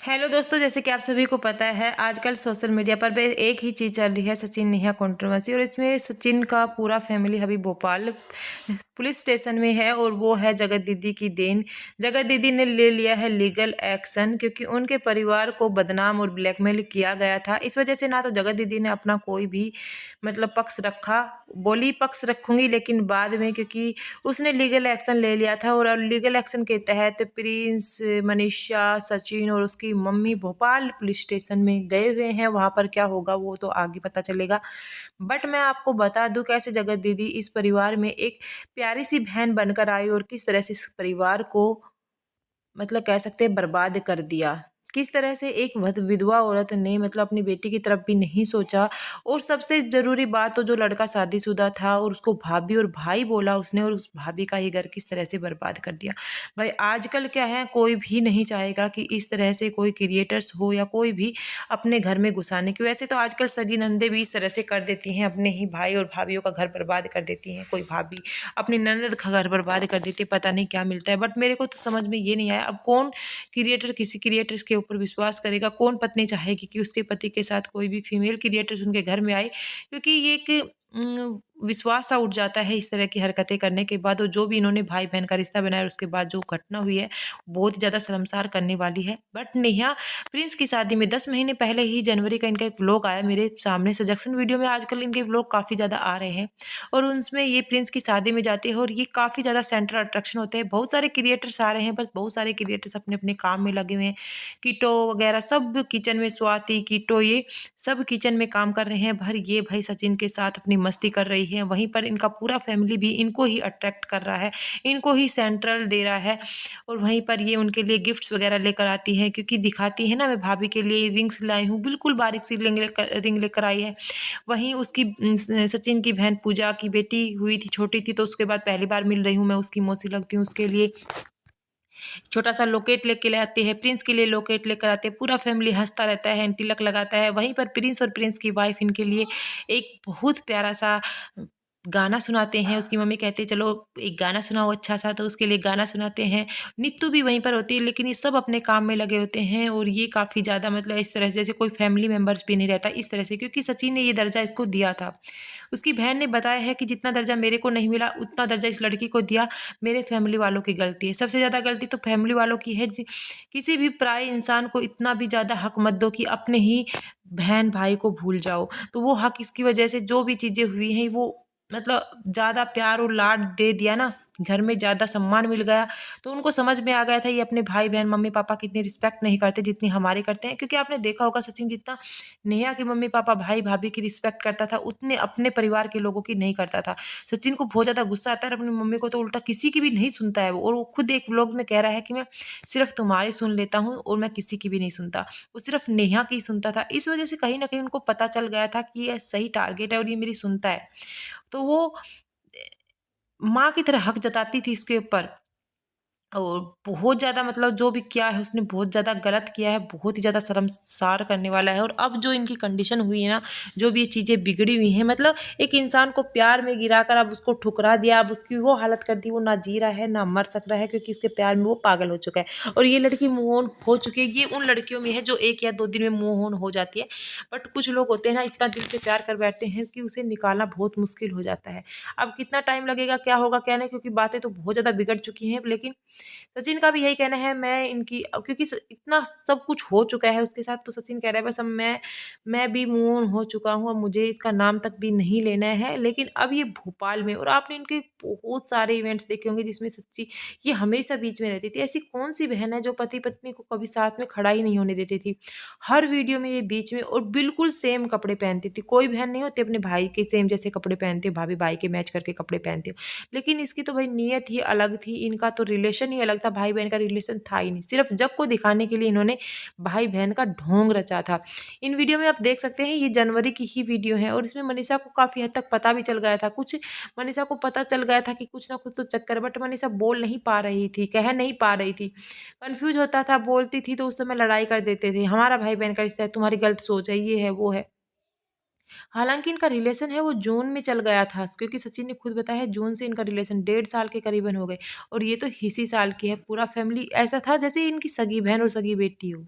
Hello दोस्तों, जैसे कि आप सभी को पता है आजकल सोशल मीडिया पर बस एक ही चीज़ चल रही है, सचिन नेहा कंट्रोवर्सी। और इसमें सचिन का पूरा फैमिली अभी भोपाल पुलिस स्टेशन में है और वो है जगत दीदी की देन। जगत दीदी ने ले लिया है लीगल एक्शन क्योंकि उनके परिवार को बदनाम और ब्लैकमेल किया गया था। इस वजह से ना तो जगत दीदी ने अपना कोई भी पक्ष रखा, बोली पक्ष रखूंगी, लेकिन बाद में क्योंकि उसने लीगल एक्शन ले लिया था और लीगल एक्शन के तहत प्रिंस, मनीषा, सचिन और उसकी मम्मी भोपाल पुलिस स्टेशन में गए हुए हैं। वहाँ पर क्या होगा वो तो आगे पता चलेगा। बट मैं आपको बता दूं कैसे जगत दीदी इस परिवार में एक प्यारी सी बहन बनकर आई और किस तरह से इस परिवार को कह सकते हैं बर्बाद कर दिया। किस तरह से एक विधवा औरत ने अपनी बेटी की तरफ भी नहीं सोचा। और सबसे ज़रूरी बात तो जो लड़का शादीशुदा था और उसको भाभी और भाई बोला उसने, और उस भाभी का ही घर किस तरह से बर्बाद कर दिया। भाई आजकल क्या है, कोई भी नहीं चाहेगा कि इस तरह से कोई क्रिएटर्स हो या कोई भी अपने घर में घुसाने की। वैसे तो आजकल सगी नंदे भी इस तरह से कर देती हैं, अपने ही भाई और भाभीियों का घर बर्बाद कर देती हैं। कोई भाभी अपनी ननद का घर बर्बाद कर देती है, पता नहीं क्या मिलता है। बट मेरे को तो समझ में ये नहीं आया, अब कौन क्रिएटर किसी क्रिएटर्स के ऊपर विश्वास करेगा? कौन पत्नी चाहेगी कि उसके पति के साथ कोई भी फीमेल क्रिएटर्स उनके घर में आए? क्योंकि ये एक विश्वास सा उठ जाता है इस तरह की हरकतें करने के बाद। और जो भी इन्होंने भाई बहन का रिश्ता बनाया उसके बाद जो घटना हुई है बहुत ही ज़्यादा शर्मसार करने वाली है। बट नेहा प्रिंस की शादी में 10 महीने पहले ही जनवरी का इनका एक व्लॉग आया मेरे सामने सजेशन वीडियो में। आजकल इनके व्लॉग काफ़ी ज़्यादा आ रहे हैं और उसमें ये प्रिंस की शादी में जाते हैं और ये काफ़ी ज़्यादा सेंट्रल अट्रैक्शन होते हैं। बहुत सारे क्रिएटर्स आ रहे हैं, बस बहुत सारे क्रिएटर्स अपने अपने काम में लगे हुए हैं। कीटो वगैरह सब किचन में, स्वाति, कीटो, ये सब किचन में काम कर रहे हैं। भर ये भाई सचिन के साथ अपनी मस्ती कर रही है। वहीं पर इनका पूरा फैमिली भी इनको ही अट्रैक्ट कर रहा है, इनको ही सेंट्रल दे रहा है। और वहीं पर ये उनके लिए गिफ्ट्स वगैरह लेकर आती है क्योंकि दिखाती है ना, मैं भाभी के लिए रिंग्स लाई हूँ, बिल्कुल बारीक सी रिंग लेकर आई है। वहीं उसकी सचिन की बहन पूजा की बेटी हुई थी, छोटी थी, तो उसके बाद पहली बार मिल रही हूँ, मैं उसकी मौसी लगती हूँ। उसके लिए छोटा सा लॉकेट लेके ले आते हैं, प्रिंस के लिए लॉकेट लेकर आते हैं। पूरा फैमिली हंसता रहता है, तिलक लगाता है। वहीं पर प्रिंस और प्रिंस की वाइफ इनके लिए एक बहुत प्यारा सा गाना सुनाते हैं। उसकी मम्मी कहती है चलो एक गाना सुनाओ अच्छा सा, तो उसके लिए गाना सुनाते हैं। नीतू भी वहीं पर होती है, लेकिन ये सब अपने काम में लगे होते हैं। और ये काफ़ी ज़्यादा इस तरह से जैसे कोई फैमिली मेम्बर्स भी नहीं रहता इस तरह से, क्योंकि सचिन ने ये दर्जा इसको दिया था। उसकी बहन ने बताया है कि जितना दर्जा मेरे को नहीं मिला उतना दर्जा इस लड़की को दिया, मेरे फैमिली वालों की गलती है। सबसे ज़्यादा गलती तो फैमिली वालों की है। किसी भी पराए इंसान को इतना भी ज़्यादा हक मत दो कि अपने ही बहन भाई को भूल जाओ। तो वो हक इसकी वजह से जो भी चीज़ें हुई हैं वो ज़्यादा प्यार और लाड दे दिया ना, घर में ज़्यादा सम्मान मिल गया। तो उनको समझ में आ गया था ये अपने भाई बहन मम्मी पापा की इतनी रिस्पेक्ट नहीं करते जितनी हमारी करते हैं। क्योंकि आपने देखा होगा सचिन जितना नेहा के मम्मी पापा भाई भाभी की रिस्पेक्ट करता था उतने अपने परिवार के लोगों की नहीं करता था। सचिन को बहुत ज़्यादा गुस्सा आता है और अपनी मम्मी को तो उल्टा किसी की भी नहीं सुनता है वो। और वो खुद एक व्लॉग में कह रहा है कि मैं सिर्फ तुम्हारी सुन लेता हूँ और मैं किसी की भी नहीं सुनता। वो सिर्फ नेहा की सुनता था। इस वजह से कहीं ना कहीं उनको पता चल गया था कि ये सही टारगेट है और ये मेरी सुनता है। तो वो माँ की तरह हक जताती थी इसके ऊपर। और बहुत ज़्यादा जो भी किया है उसने बहुत ज़्यादा गलत किया है, बहुत ही ज़्यादा शर्मसार करने वाला है। और अब जो इनकी कंडीशन हुई है ना, जो भी ये चीज़ें बिगड़ी हुई हैं, एक इंसान को प्यार में गिराकर अब उसको ठुकरा दिया, अब उसकी वो हालत कर दी, वो ना जी रहा है ना मर सक रहा है क्योंकि इसके प्यार में वो पागल हो चुका है। और ये लड़की मूव ऑन हो चुकी है। ये उन लड़कियों में है जो 1 या 2 दिन में मूव ऑन हो जाती है। बट कुछ लोग होते हैं ना, इतना दिल से प्यार कर बैठते हैं कि उसे निकालना बहुत मुश्किल हो जाता है। अब कितना टाइम लगेगा, क्या होगा क्या नहीं, क्योंकि बातें तो बहुत ज़्यादा बिगड़ चुकी हैं। लेकिन सचिन का भी यही कहना है, मैं इनकी क्योंकि इतना सब कुछ हो चुका है उसके साथ, तो सचिन कह रहा है बस अब मैं भी मूव ऑन हो चुका हूँ, अब मुझे इसका नाम तक भी नहीं लेना है। लेकिन अब ये भोपाल में, और आपने इनके बहुत सारे इवेंट्स देखे होंगे जिसमें सच्ची ये हमेशा बीच में रहती थी। ऐसी कौन सी बहन है जो पति पत्नी को कभी साथ में खड़ा ही नहीं होने देती थी? हर वीडियो में ये बीच में, और बिल्कुल सेम कपड़े पहनती थी। कोई बहन नहीं होती अपने भाई के सेम जैसे कपड़े पहनती हो, भाभी भाई के मैच करके कपड़े पहनती हो। लेकिन इसकी तो भाई नीयत ही अलग थी, इनका तो रिलेशन ही अलग था। भाई बहन का रिलेशन था ही नहीं, सिर्फ जग को दिखाने के लिए इन्होंने भाई बहन का ढोंग रचा था। इन वीडियो में आप देख सकते हैं ये जनवरी की ही वीडियो है और इसमें मनीषा को काफ़ी हद तक पता भी चल गया था। कुछ मनीषा को पता चल गया था कि कुछ ना कुछ तो चक्कर है, बट मनीषा बोल नहीं पा रही थी, कह नहीं पा रही थी, कंफ्यूज होता था। बोलती थी तो उस समय लड़ाई कर देते थे, हमारा भाई बहन का रिश्ता है, तुम्हारी गलत सोच है, ये है वो है। हालांकि इनका रिलेशन है वो जून में चल गया था, क्योंकि सचिन ने खुद बताया है जून से इनका रिलेशन 1.5 साल के करीबन हो गए। और ये तो इसी साल की है। पूरा फैमिली ऐसा था जैसे इनकी सगी बहन और सगी बेटी हो।